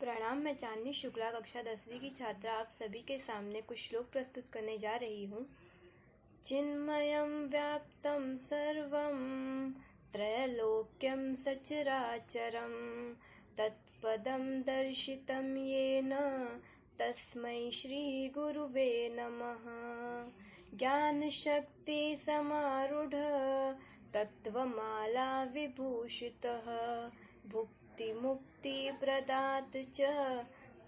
प्रणाम। मैं चांदनी शुक्ला कक्षा 10वीं की छात्रा आप सभी के सामने कुछ श्लोक प्रस्तुत करने जा रही हूँ। चिन्मयं व्याप्तं सर्वं त्रैलोक्यं सचराचरं तत्पदं दर्शितं येन तस्मै श्रीगुरुवे नमः। ज्ञानशक्ति समारूढ़ तत्त्वमाला विभूषितः मुक्ति प्रदात च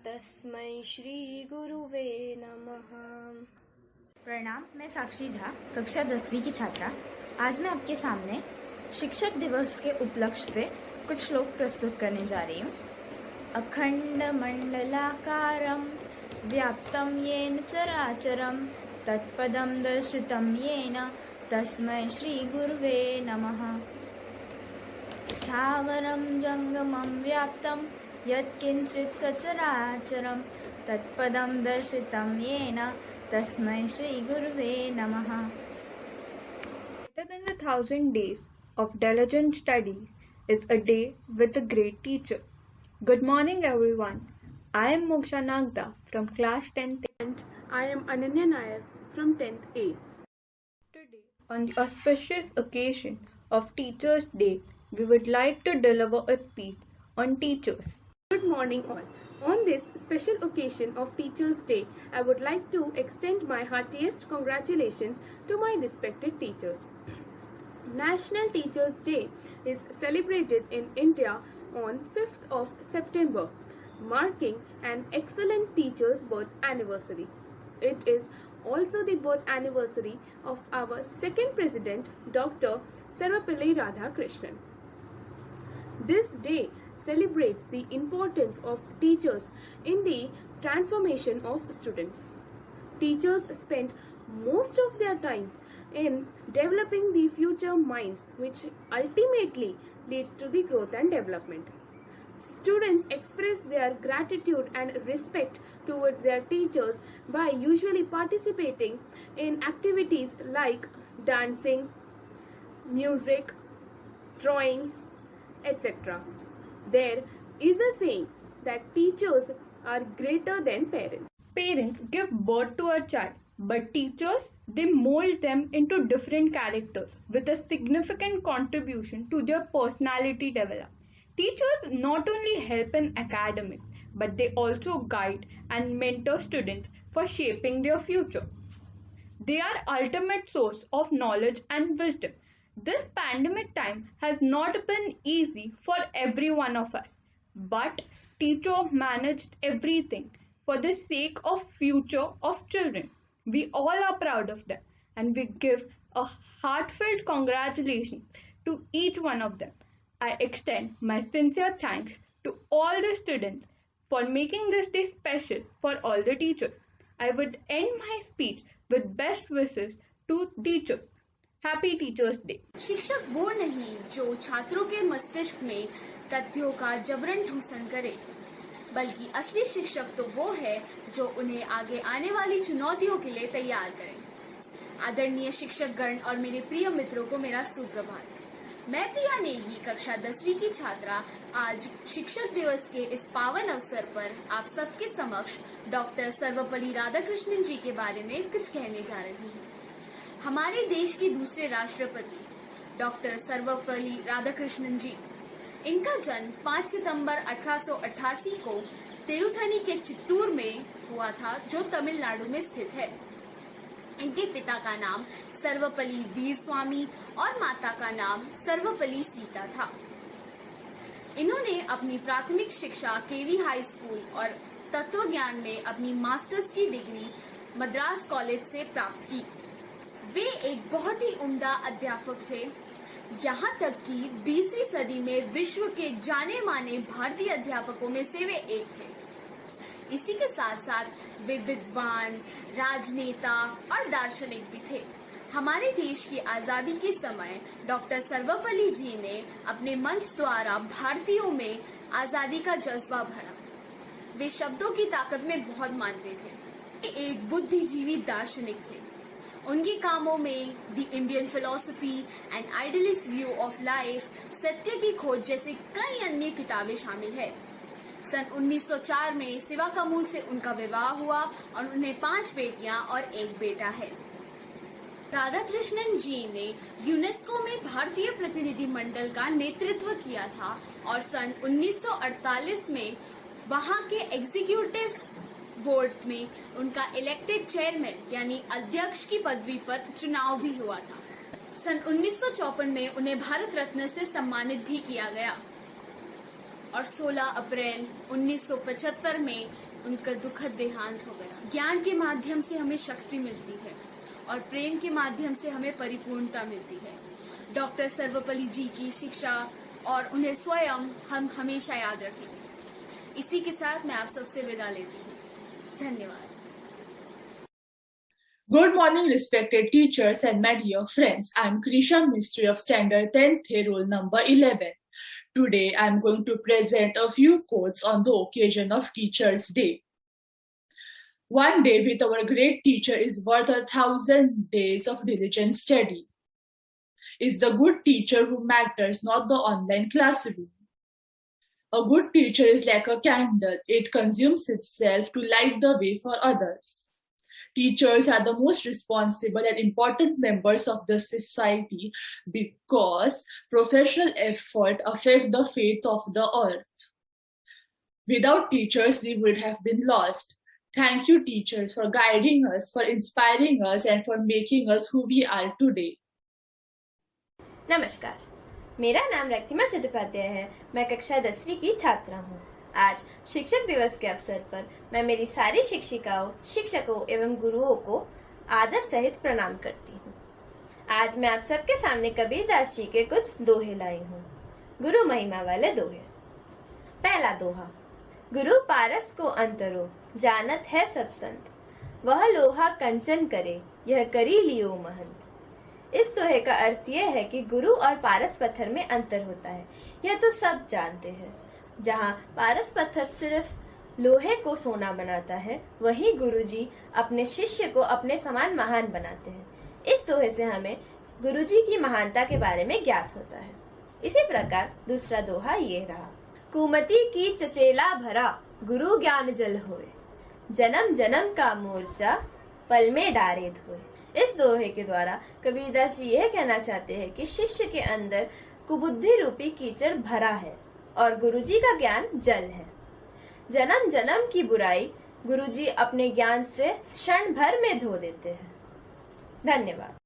तस्मै श्री गुरुवे नमः। प्रणाम। मैं साक्षी झा कक्षा 10वीं की छात्रा आज मैं आपके सामने शिक्षक दिवस के उपलक्ष्य पे कुछ श्लोक प्रस्तुत करने जा रही हूँ। अखंड मंडलाकारं व्याप्तं येन चराचरं तत्पदं दर्शितं येन तस्मै श्री गुरुवे नमः। स्थावरं जंगमं व्याप्तं यत्किंचित् सचराचरं तत्पदं दर्शितं येन तस्मै श्री गुरुवे नमः। Better than 1,000 days of diligent study is a day with a great teacher. Good morning, everyone. I am Moksha Nagda from class 10th And I am Ananya Nair from 10th A. Today, on the auspicious occasion of Teachers' Day, we would like to deliver a speech on teachers. Good morning all. On this special occasion of Teachers' Day, I would like to extend my heartiest congratulations to my respected teachers. National Teachers' Day is celebrated in India on 5th of September, marking an excellent teacher's birth anniversary. It is also the birth anniversary of our second president, Dr. Sarvapalli Radhakrishnan. This day celebrates the importance of teachers in the transformation of students. Teachers spend most of their times in developing the future minds, which ultimately leads to the growth and development. Students express their gratitude and respect towards their teachers by usually participating in activities like dancing, music, drawings, etc. There is a saying that teachers are greater than parents. Parents give birth to a child, but teachers, they mold them into different characters with a significant contribution to their personality development. Teachers not only help in academics, but they also guide and mentor students for shaping their future. They are ultimate source of knowledge and wisdom. This pandemic time has not been easy for every one of us, but teachers managed everything for the sake of future of children. We all are proud of them and we give a heartfelt congratulations to each one of them. I extend my sincere thanks to all the students for making this day special for all the teachers. I would end my speech with best wishes to teachers. Happy teachers day. शिक्षक वो नहीं जो छात्रों के मस्तिष्क में तथ्यों का जबरन ठूसन करे, बल्कि असली शिक्षक तो वो है जो उन्हें आगे आने वाली चुनौतियों के लिए तैयार करे। आदरणीय शिक्षकगण और मेरे प्रिय मित्रों को मेरा सुप्रभात। मैं प्रिया नेगी कक्षा 10वीं की छात्रा आज शिक्षक दिवस के इस पावन अवसर पर आप सबके समक्ष डॉक्टर सर्वपल्ली राधाकृष्णन जी के बारे में कुछ कहने जा रही हूँ। हमारे देश के दूसरे राष्ट्रपति डॉक्टर सर्वपल्ली राधाकृष्णन जी, इनका जन्म 5 सितंबर 1888 को तिरुथनी के चित्तूर में हुआ था, जो तमिलनाडु में स्थित है। इनके पिता का नाम सर्वपल्ली वीर स्वामी और माता का नाम सर्वपल्ली सीता था। इन्होंने अपनी प्राथमिक शिक्षा केवी हाई स्कूल और तत्व ज्ञान में अपनी मास्टर्स की डिग्री मद्रास कॉलेज से प्राप्त की। वे एक बहुत ही उम्दा अध्यापक थे, यहाँ तक कि 20वीं सदी में विश्व के जाने माने भारतीय अध्यापकों में से वे एक थे। इसी के साथ साथ वे विद्वान, राजनेता और दार्शनिक भी थे। हमारे देश की आजादी के समय डॉक्टर सर्वपल्ली जी ने अपने मंच द्वारा भारतीयों में आजादी का जज्बा भरा। वे शब्दों की ताकत में बहुत मानते थे। वे एक बुद्धिजीवी दार्शनिक थे। उनके कामों में the Indian philosophy and idealist view of life, सत्य की खोज जैसे कई अन्य किताबें शामिल है। सन 1904 में शिवा कमू से उनका विवाह हुआ और उन्हें 5 बेटियां और 1 बेटा है। राधाकृष्णन जी ने यूनेस्को में भारतीय प्रतिनिधि मंडल का नेतृत्व किया था और सन 1948 में वहां के एग्जीक्यूटिव बोर्ड में उनका इलेक्टेड चेयरमैन यानी अध्यक्ष की पदवी पर चुनाव भी हुआ था। सन 1954 में उन्हें भारत रत्न से सम्मानित भी किया गया और 16 अप्रैल 1975 में उनका दुखद देहांत हो गया। ज्ञान के माध्यम से हमें शक्ति मिलती है और प्रेम के माध्यम से हमें परिपूर्णता मिलती है। डॉक्टर सर्वपल्ली जी की शिक्षा और उन्हें स्वयं हम हमेशा याद रखेंगे। इसी के साथ मैं आप सबसे विदा लेती हूँ। धन्यवाद। Good morning, respected teachers and my dear friends. I am Krisha Mistry of Standard 10th, roll number 11. Today, I am going to present a few quotes on the occasion of Teachers' Day. One day with our great teacher is worth 1,000 days of diligent study. Is the good teacher who matters, not the online classroom. A good teacher is like a candle. It consumes itself to light the way for others. Teachers are the most responsible and important members of the society because professional effort affects the fate of the earth. Without teachers, we would have been lost. Thank you, teachers, for guiding us, for inspiring us, and for making us who we are today. नमस्कार, मेरा नाम रक्तिमा चट्टोपाध्याय है। मैं कक्षा 10वीं की छात्रा हूँ। आज शिक्षक दिवस के अवसर पर मैं मेरी सारी शिक्षिकाओं, शिक्षकों एवं गुरुओं को आदर सहित प्रणाम करती हूँ। आज मैं आप सबके सामने कबीरदास जी के कुछ दोहे लाई हूँ। गुरु महिमा वाले दोहे। पहला दोहा। गुरु पारस को अंतरो, जानत है सब संत। वह लोहा कंचन करे, यह करी लियो महंत। इस दोहे का अर्थ यह है कि गुरु और पारस पत्थर में अंतर होता है, यह तो सब जानते हैं। जहाँ पारस पत्थर सिर्फ लोहे को सोना बनाता है, वहीं गुरुजी अपने शिष्य को अपने समान महान बनाते हैं। इस दोहे से हमें गुरुजी की महानता के बारे में ज्ञात होता है। इसी प्रकार दूसरा दोहा ये रहा। कुमति की चचेला भरा, गुरु ज्ञान जल होए। जन्म जन्म का मोर्चा, पल में डारे धोए। इस दोहे के द्वारा कबीरदास जी यह कहना चाहते हैं कि शिष्य के अंदर कुबुद्धि रूपी कीचड़ भरा है और गुरुजी का ज्ञान जल है। जन्म जन्म की बुराई गुरुजी अपने ज्ञान से क्षण भर में धो देते हैं। धन्यवाद।